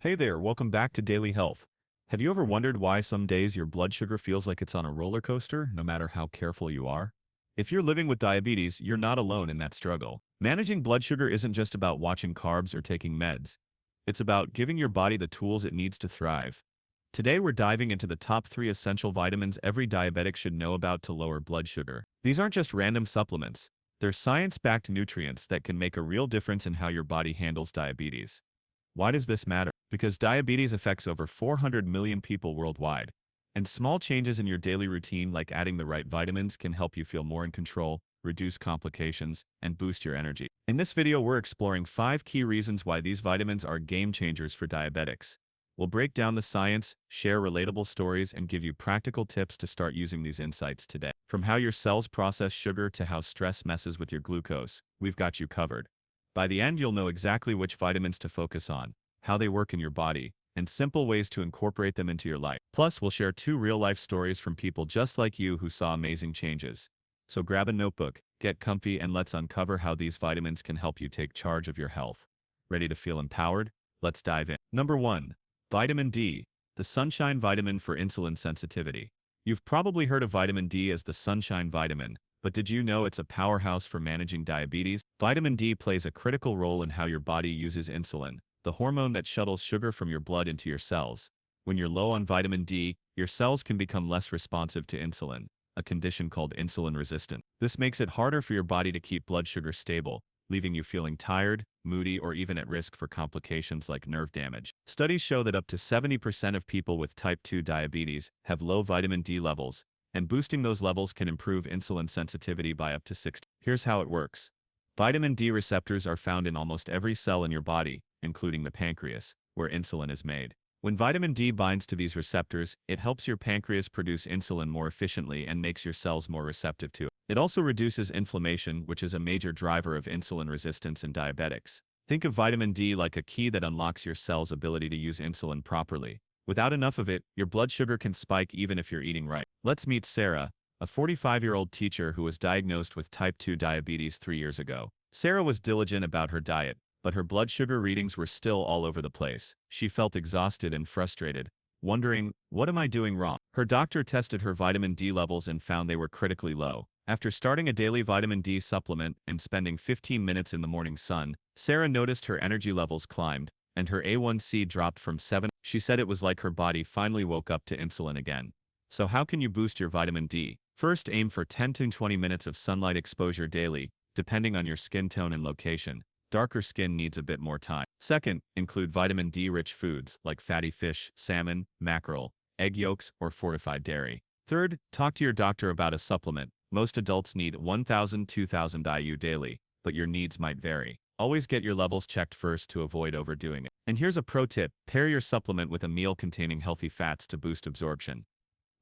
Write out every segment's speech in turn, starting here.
Hey there, welcome back to Daily Health. Have you ever wondered why some days your blood sugar feels like it's on a roller coaster, no matter how careful you are? If you're living with diabetes, you're not alone in that struggle. Managing blood sugar isn't just about watching carbs or taking meds. It's about giving your body the tools it needs to thrive. Today we're diving into the top 3 essential vitamins every diabetic should know about to lower blood sugar. These aren't just random supplements. They're science-backed nutrients that can make a real difference in how your body handles diabetes. Why does this matter? Because diabetes affects over 400 million people worldwide, and small changes in your daily routine like adding the right vitamins can help you feel more in control, reduce complications, and boost your energy. In this video, we're exploring 5 key reasons why these vitamins are game changers for diabetics. We'll break down the science, share relatable stories, and give you practical tips to start using these insights today. From how your cells process sugar to how stress messes with your glucose, we've got you covered. By the end, you'll know exactly which vitamins to focus on, how they work in your body, and simple ways to incorporate them into your life. Plus, we'll share 2 real-life stories from people just like you who saw amazing changes. So grab a notebook, get comfy, and let's uncover how these vitamins can help you take charge of your health. Ready to feel empowered? Let's dive in. Number 1. Vitamin D, the sunshine vitamin for insulin sensitivity. You've probably heard of vitamin D as the sunshine vitamin, but did you know it's a powerhouse for managing diabetes? Vitamin D plays a critical role in how your body uses insulin, the hormone that shuttles sugar from your blood into your cells. When you're low on vitamin D, your cells can become less responsive to insulin, a condition called insulin resistant. This makes it harder for your body to keep blood sugar stable, leaving you feeling tired, moody, or even at risk for complications like nerve damage. Studies show that up to 70% of people with type 2 diabetes have low vitamin D levels, and boosting those levels can improve insulin sensitivity by up to 60. Here's how it works. Vitamin D receptors are found in almost every cell in your body, including the pancreas, where insulin is made. When vitamin D binds to these receptors, it helps your pancreas produce insulin more efficiently and makes your cells more receptive to it. It also reduces inflammation, which is a major driver of insulin resistance in diabetics. Think of vitamin D like a key that unlocks your cell's ability to use insulin properly. Without enough of it, your blood sugar can spike even if you're eating right. Let's meet Sarah, a 45-year-old teacher who was diagnosed with type 2 diabetes 3 years ago. Sarah was diligent about her diet, but her blood sugar readings were still all over the place. She felt exhausted and frustrated, wondering, what am I doing wrong? Her doctor tested her vitamin D levels and found they were critically low. After starting a daily vitamin D supplement and spending 15 minutes in the morning sun, Sarah noticed her energy levels climbed, and her A1C dropped from 7. She said it was like her body finally woke up to insulin again. So how can you boost your vitamin D? First, aim for 10 to 20 minutes of sunlight exposure daily, depending on your skin tone and location. Darker skin needs a bit more time. Second, include vitamin D-rich foods like fatty fish, salmon, mackerel, egg yolks, or fortified dairy. Third, talk to your doctor about a supplement. Most adults need 1,000–2,000 IU daily, but your needs might vary. Always get your levels checked first to avoid overdoing it. And here's a pro tip: pair your supplement with a meal containing healthy fats to boost absorption.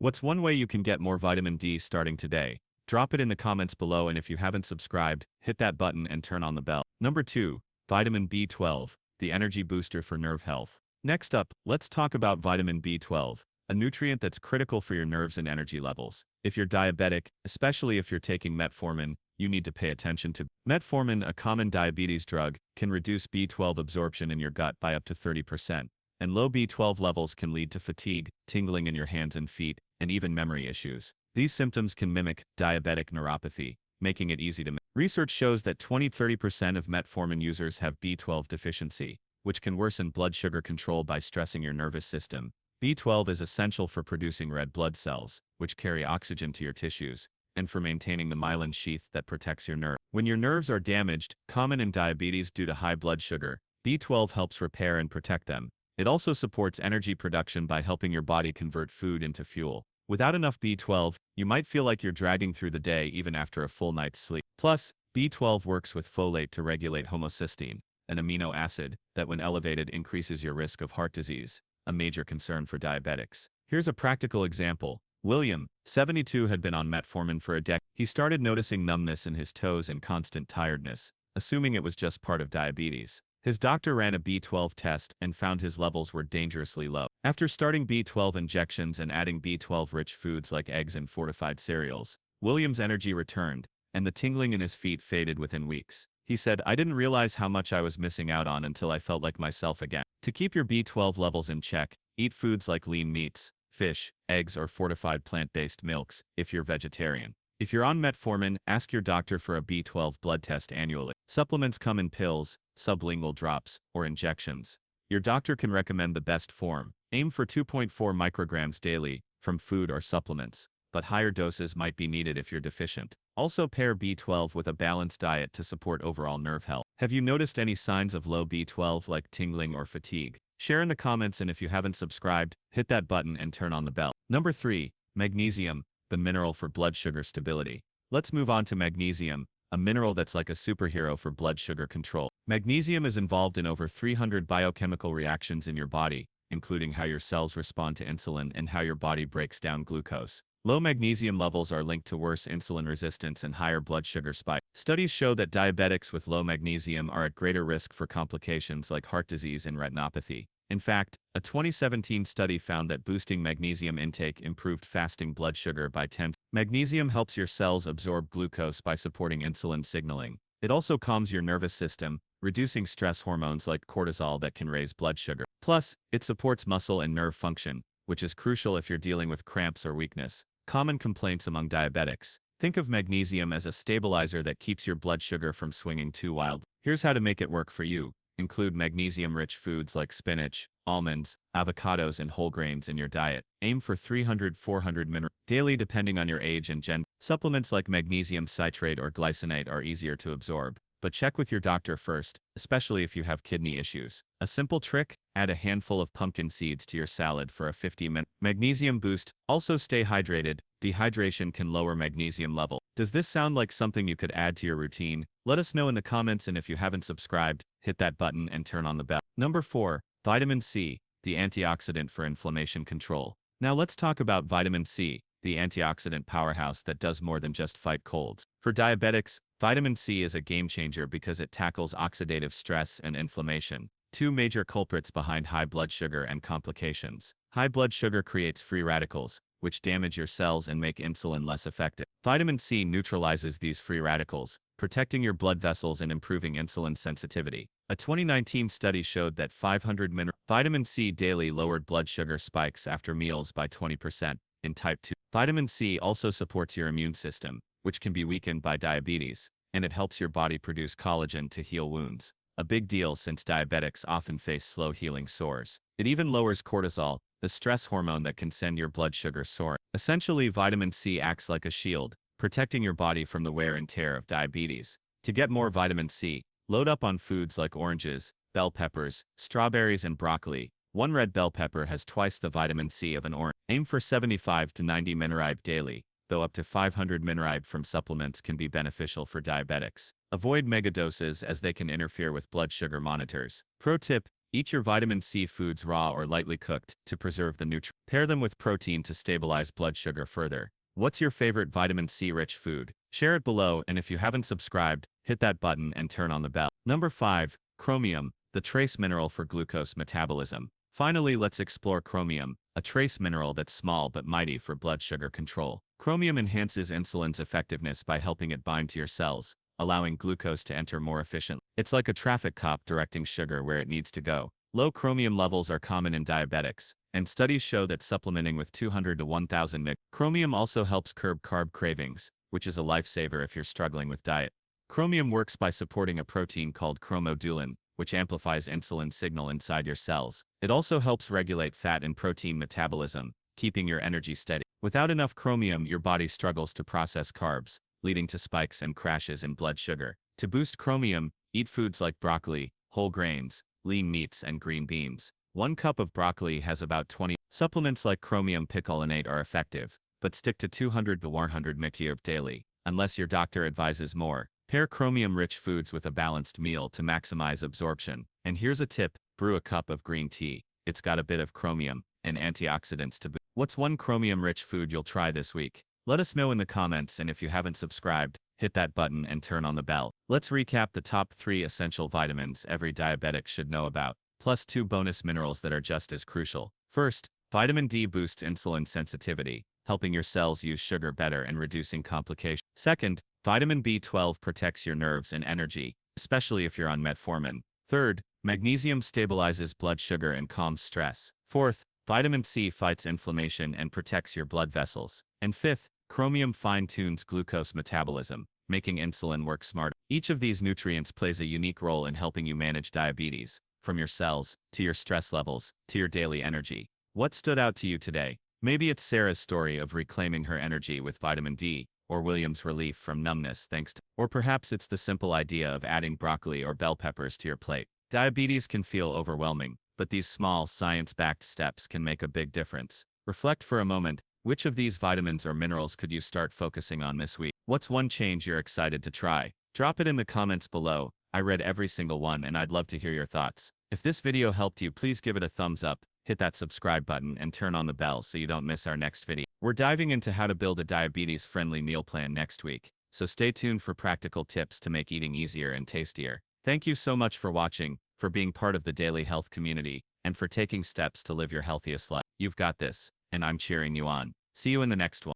What's one way you can get more vitamin D starting today? Drop it in the comments below, and if you haven't subscribed, hit that button and turn on the bell. Number 2. Vitamin B12, the energy booster for nerve health. Next up, let's talk about vitamin B12, a nutrient that's critical for your nerves and energy levels. If you're diabetic, especially if you're taking metformin, you need to pay attention to metformin, a common diabetes drug, can reduce B12 absorption in your gut by up to 30%, and low B12 levels can lead to fatigue, tingling in your hands and feet, and even memory issues. These symptoms can mimic diabetic neuropathy, making it easy to miss. Research shows that 20–30% of metformin users have B12 deficiency, which can worsen blood sugar control by stressing your nervous system. B12 is essential for producing red blood cells, which carry oxygen to your tissues, and for maintaining the myelin sheath that protects your nerve. When your nerves are damaged, common in diabetes due to high blood sugar, B12 helps repair and protect them. It also supports energy production by helping your body convert food into fuel. Without enough B12, you might feel like you're dragging through the day even after a full night's sleep. Plus, B12 works with folate to regulate homocysteine, an amino acid that when elevated increases your risk of heart disease, a major concern for diabetics. Here's a practical example. William, 72, had been on metformin for a decade. He started noticing numbness in his toes and constant tiredness, assuming it was just part of diabetes. His doctor ran a B12 test and found his levels were dangerously low. After starting B12 injections and adding B12-rich foods like eggs and fortified cereals, William's energy returned, and the tingling in his feet faded within weeks. He said, "I didn't realize how much I was missing out on until I felt like myself again." To keep your B12 levels in check, eat foods like lean meats, fish, eggs, or fortified plant-based milks if you're vegetarian. If you're on metformin, ask your doctor for a B12 blood test annually. Supplements come in pills, sublingual drops, or injections. Your doctor can recommend the best form. Aim for 2.4 micrograms daily from food or supplements, but higher doses might be needed if you're deficient. Also pair B12 with a balanced diet to support overall nerve health. Have you noticed any signs of low B12 like tingling or fatigue? Share in the comments, and if you haven't subscribed, hit that button and turn on the bell. Number 3. Magnesium, the mineral for blood sugar stability. Let's move on to magnesium, a mineral that's like a superhero for blood sugar control. Magnesium is involved in over 300 biochemical reactions in your body, including how your cells respond to insulin and how your body breaks down glucose. Low magnesium levels are linked to worse insulin resistance and higher blood sugar spikes. Studies show that diabetics with low magnesium are at greater risk for complications like heart disease and retinopathy. In fact, a 2017 study found that boosting magnesium intake improved fasting blood sugar by 10. Magnesium helps your cells absorb glucose by supporting insulin signaling. It also calms your nervous system, reducing stress hormones like cortisol that can raise blood sugar. Plus, it supports muscle and nerve function, which is crucial if you're dealing with cramps or weakness. Common complaints among diabetics. Think of magnesium as a stabilizer that keeps your blood sugar from swinging too wild. Here's how to make it work for you. Include magnesium-rich foods like spinach, almonds, avocados, and whole grains in your diet. Aim for 300-400 mg daily depending on your age and gender. Supplements like magnesium citrate or glycinate are easier to absorb, but check with your doctor first, especially if you have kidney issues. A simple trick: add a handful of pumpkin seeds to your salad for a 50-minute magnesium boost. Also stay hydrated. Dehydration can lower magnesium level. Does this sound like something you could add to your routine? Let us know in the comments, and if you haven't subscribed, hit that button and turn on the bell. Number 4. Vitamin C, the antioxidant for inflammation control. Now let's talk about vitamin C, the antioxidant powerhouse that does more than just fight colds. For diabetics, vitamin C is a game changer because it tackles oxidative stress and inflammation, two major culprits behind high blood sugar and complications. High blood sugar creates free radicals, which damage your cells and make insulin less effective. Vitamin C neutralizes these free radicals, protecting your blood vessels and improving insulin sensitivity. A 2019 study showed that 500 mg vitamin C daily lowered blood sugar spikes after meals by 20% in type 2. Vitamin C also supports your immune system, which can be weakened by diabetes, and it helps your body produce collagen to heal wounds. A big deal since diabetics often face slow healing sores. It even lowers cortisol, the stress hormone that can send your blood sugar soaring. Essentially, vitamin C acts like a shield, protecting your body from the wear and tear of diabetes. To get more vitamin C, load up on foods like oranges, bell peppers, strawberries, and broccoli. One red bell pepper has twice the vitamin C of an orange. Aim for 75 to 90 mg daily, though up to 500 mg from supplements can be beneficial for diabetics. Avoid megadoses as they can interfere with blood sugar monitors. Pro tip: eat your vitamin C foods raw or lightly cooked to preserve the nutrients. Pair them with protein to stabilize blood sugar further. What's your favorite vitamin C-rich food? Share it below, and if you haven't subscribed, hit that button and turn on the bell. Number 5. Chromium, the trace mineral for glucose metabolism. Finally, let's explore chromium, a trace mineral that's small but mighty for blood sugar control. Chromium enhances insulin's effectiveness by helping it bind to your cells, allowing glucose to enter more efficiently. It's like a traffic cop directing sugar where it needs to go. Low chromium levels are common in diabetics, and studies show that supplementing with 200 to 1000 mg. Chromium also helps curb carb cravings, which is a lifesaver if you're struggling with diet. Chromium works by supporting a protein called chromodulin, which amplifies insulin signal inside your cells. It also helps regulate fat and protein metabolism, keeping your energy steady. Without enough chromium, your body struggles to process carbs, leading to spikes and crashes in blood sugar. To boost chromium, eat foods like broccoli, whole grains, lean meats, and green beans. 1 cup of broccoli has about 20. Supplements like chromium picolinate are effective, but stick to 200 to 100 mg daily, unless your doctor advises more. Pair chromium-rich foods with a balanced meal to maximize absorption. And here's a tip: brew a cup of green tea. It's got a bit of chromium and antioxidants to boost. What's one chromium-rich food you'll try this week? Let us know in the comments, and if you haven't subscribed, hit that button and turn on the bell. Let's recap the top 3 essential vitamins every diabetic should know about, plus 2 bonus minerals that are just as crucial. First, vitamin D boosts insulin sensitivity, helping your cells use sugar better and reducing complications. Second, vitamin B12 protects your nerves and energy, especially if you're on metformin. Third, magnesium stabilizes blood sugar and calms stress. Fourth, vitamin C fights inflammation and protects your blood vessels. And fifth, chromium fine-tunes glucose metabolism, making insulin work smarter. Each of these nutrients plays a unique role in helping you manage diabetes, from your cells, to your stress levels, to your daily energy. What stood out to you today? Maybe it's Sarah's story of reclaiming her energy with vitamin D, or William's relief from numbness or perhaps it's the simple idea of adding broccoli or bell peppers to your plate. Diabetes can feel overwhelming, but these small, science-backed steps can make a big difference. Reflect for a moment, which of these vitamins or minerals could you start focusing on this week? What's one change you're excited to try? Drop it in the comments below. I read every single one and I'd love to hear your thoughts. If this video helped you, please give it a thumbs up, hit that subscribe button and turn on the bell so you don't miss our next video. We're diving into how to build a diabetes-friendly meal plan next week, so stay tuned for practical tips to make eating easier and tastier. Thank you so much for watching, for being part of the daily health community, and for taking steps to live your healthiest life. You've got this, and I'm cheering you on. See you in the next one.